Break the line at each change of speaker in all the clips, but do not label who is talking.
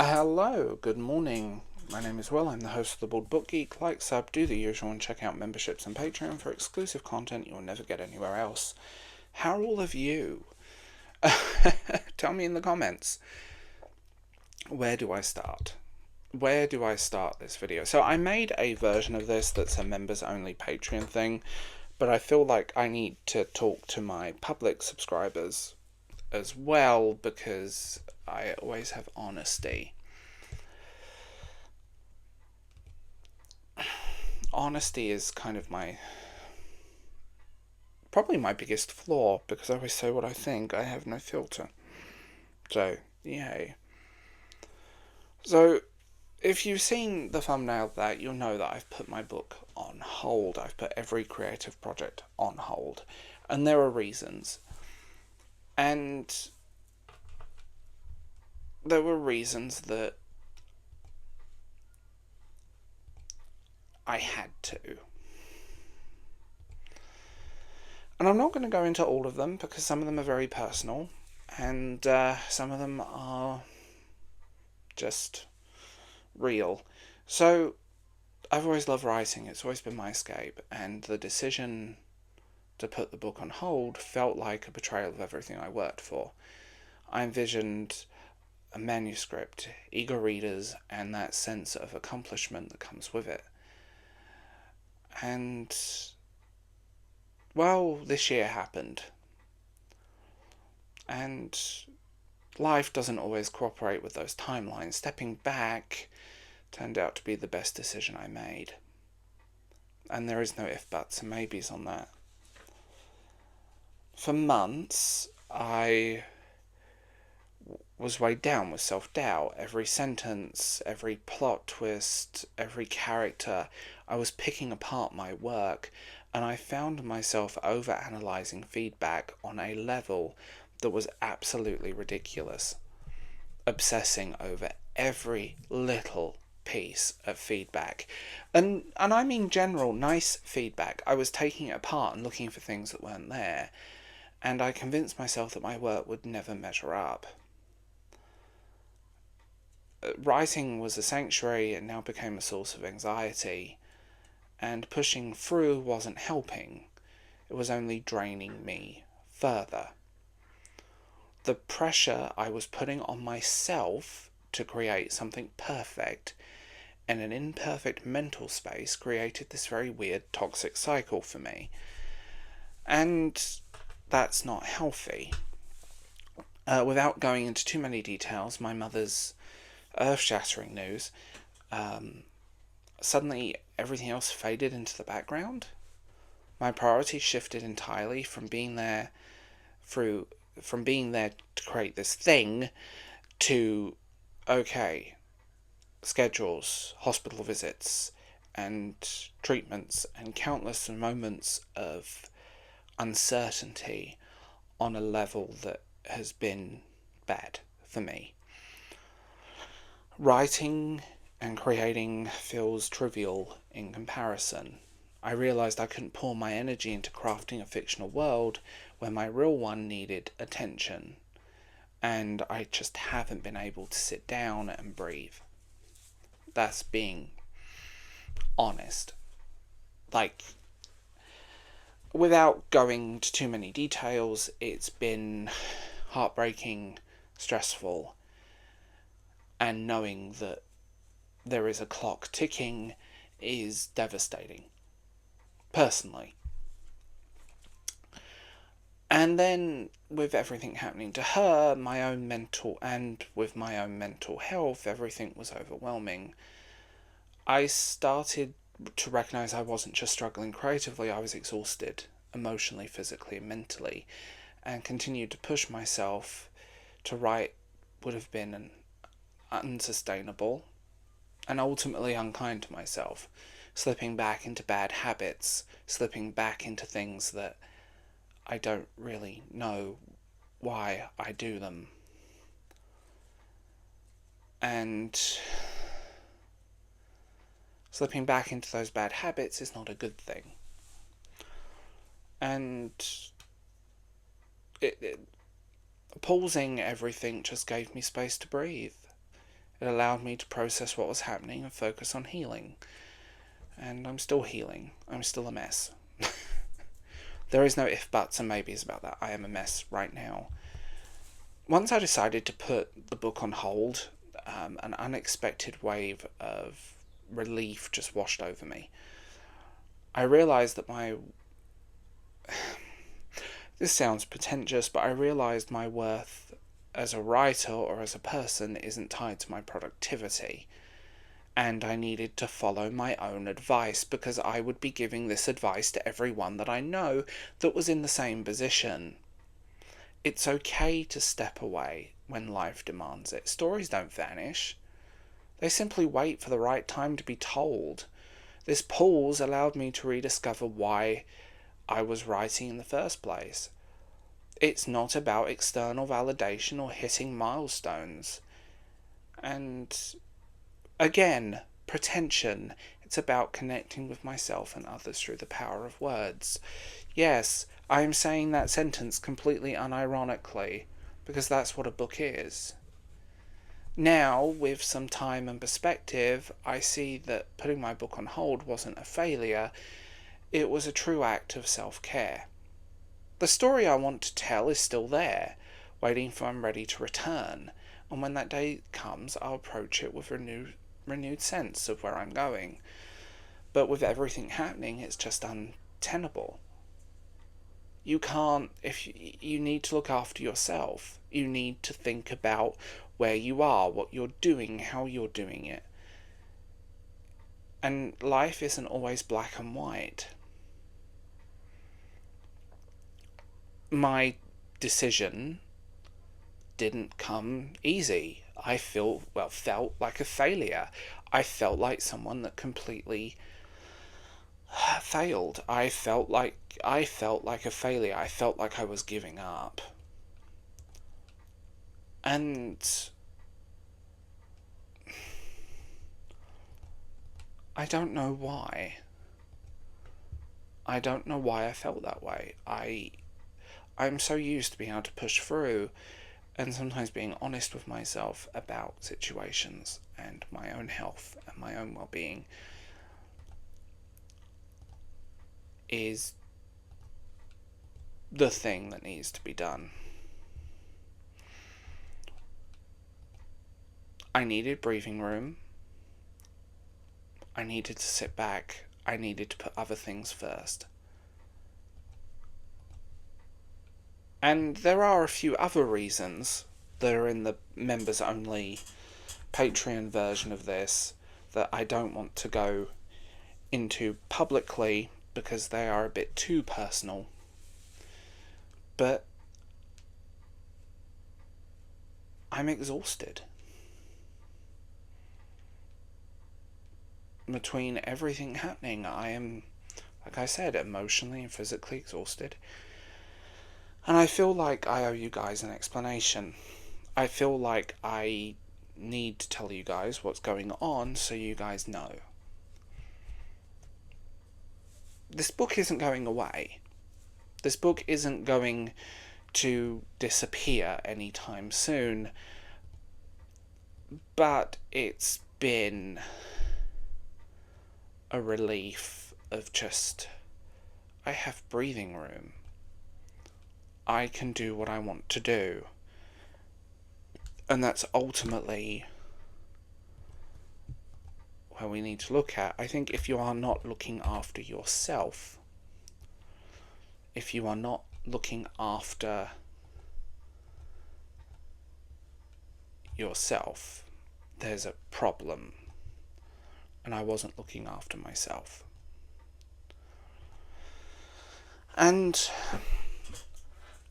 Hello, good morning. My name is Will. I'm the host of the Bald Book Geek. Like, sub, do the usual, and check out memberships and Patreon for exclusive content you'll never get anywhere else. How are all of you? Tell me in the comments. Where do I start? Where do I start this video? So I made a version of this that's a members only Patreon thing, but I feel like I need to talk to my public subscribers as well because I always have honesty. Honesty is kind of probably my biggest flaw because I always say what I think. I have no filter. So, yay. So, if you've seen the thumbnail of that, you'll know that I've put my book on hold. I've put every creative project on hold. And there are reasons. And there were reasons that I had to. And I'm not going to go into all of them because some of them are very personal and some of them are just real. So, I've always loved writing. It's always been my escape. And the decision to put the book on hold felt like a betrayal of everything I worked for. I envisioned a manuscript, eager readers, and that sense of accomplishment that comes with it. And, well, this year happened. And life doesn't always cooperate with those timelines. Stepping back turned out to be the best decision I made. And there is no if, buts, and maybes on that. For months, I was weighed down with self-doubt. Every sentence, every plot twist, every character, I was picking apart my work, and I found myself over-analysing feedback on a level that was absolutely ridiculous. Obsessing over every little piece of feedback. And I mean general, nice feedback. I was taking it apart and looking for things that weren't there, and I convinced myself that my work would never measure up. Writing was a sanctuary and now became a source of anxiety, and pushing through wasn't helping. It was only draining me further. The pressure I was putting on myself to create something perfect in an imperfect mental space created this very weird toxic cycle for me. And that's not healthy. Without going into too many details, my mother's earth-shattering news, suddenly everything else faded into the background. My priorities shifted entirely from being there to create this thing to, okay, schedules, hospital visits, and treatments, and countless moments of uncertainty on a level that has been bad for me. Writing and creating feels trivial in comparison. I realised I couldn't pour my energy into crafting a fictional world where my real one needed attention, and I just haven't been able to sit down and breathe. That's being honest. Like, without going into too many details, it's been heartbreaking, stressful, and knowing that there is a clock ticking is devastating, personally. And then, with everything happening to her, with my own mental health, everything was overwhelming. I started to recognise I wasn't just struggling creatively, I was exhausted, emotionally, physically, and mentally, and continued to push myself to write would have been unsustainable and ultimately unkind to myself, slipping back into bad habits, slipping back into things that I don't really know why I do them. And slipping back into those bad habits is not a good thing. And pausing everything just gave me space to breathe. It allowed me to process what was happening and focus on healing. And I'm still healing. I'm still a mess. There is no if, buts, and maybes about that. I am a mess right now. Once I decided to put the book on hold, an unexpected wave of relief just washed over me. I realised that this sounds pretentious, but I realised my worth as a writer or as a person isn't tied to my productivity. And I needed to follow my own advice, because I would be giving this advice to everyone that I know that was in the same position. It's okay to step away when life demands it. Stories don't vanish. They simply wait for the right time to be told. This pause allowed me to rediscover why I was writing in the first place. It's not about external validation or hitting milestones. And again, pretension. It's about connecting with myself and others through the power of words. Yes, I am saying that sentence completely unironically, because that's what a book is. Now, with some time and perspective, I see that putting my book on hold wasn't a failure. It was a true act of self-care. The story I want to tell is still there, waiting for I'm ready to return, and when that day comes, I'll approach it with renewed sense of where I'm going. But with everything happening, it's just untenable. You can't, if you need to look after yourself. You need to think about where you are, what you're doing, how you're doing it. And life isn't always black and white. My decision didn't come easy. I felt like a failure. I felt like someone that completely failed. I felt like a failure. I felt like I was giving up. And I don't know why. I don't know why I felt that way. I'm so used to being able to push through, and sometimes being honest with myself about situations and my own health and my own well-being is the thing that needs to be done. I needed breathing room. I needed to sit back. I needed to put other things first. And there are a few other reasons that are in the members only Patreon version of this that I don't want to go into publicly because they are a bit too personal. But I'm exhausted. Between everything happening, I am, like I said, emotionally and physically exhausted. And I feel like I owe you guys an explanation. I feel like I need to tell you guys what's going on so you guys know. This book isn't going away. This book isn't going to disappear anytime soon. But it's been a relief of just, I have breathing room. I can do what I want to do. And that's ultimately where we need to look at. I think if you are not looking after yourself, if you are not looking after yourself, there's a problem. And I wasn't looking after myself. And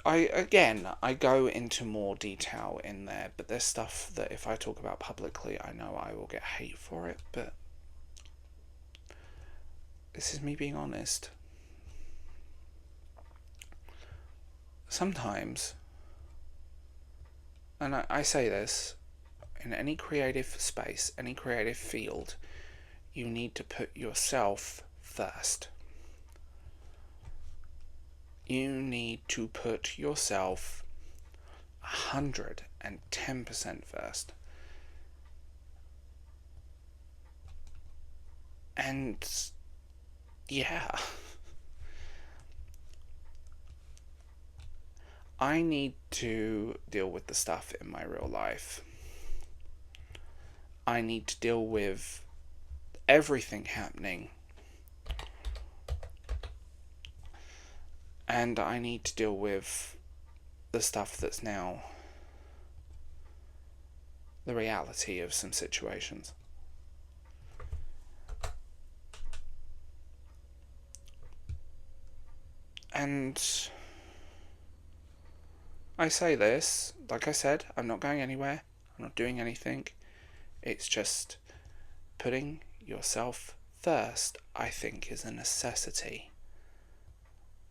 I go into more detail in there, but there's stuff that if I talk about publicly, I know I will get hate for it, but this is me being honest. Sometimes, and I say this, in any creative space, any creative field, you need to put yourself first. You need to put yourself 110% first. And yeah, I need to deal with the stuff in my real life. I need to deal with everything happening. And I need to deal with the stuff that's now the reality of some situations. And I say this, like I said, I'm not going anywhere. I'm not doing anything. It's just putting yourself first, I think, is a necessity.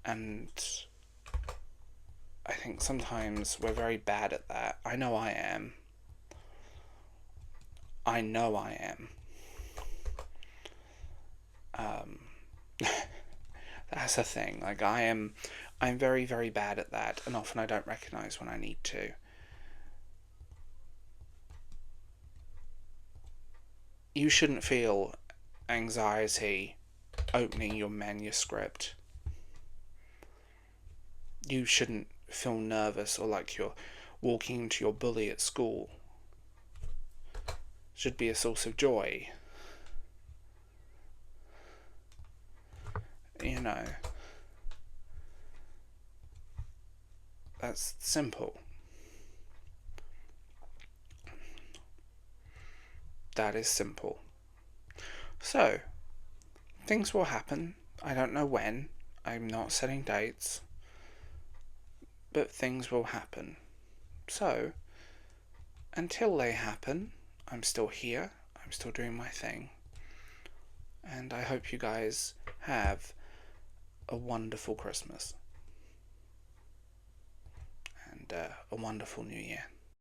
And I think sometimes we're very bad at that. I know I am. I know I am. That's a thing. Like, I'm very, very bad at that, and often I don't recognise when I need to. You shouldn't feel anxiety opening your manuscript. You shouldn't feel nervous or like you're walking into your bully at school. It should be a source of joy. You know, that's simple. That is simple. So, things will happen. I don't know when. I'm not setting dates. But things will happen. So, until they happen, I'm still here. I'm still doing my thing. And I hope you guys have a wonderful Christmas. And a wonderful New Year.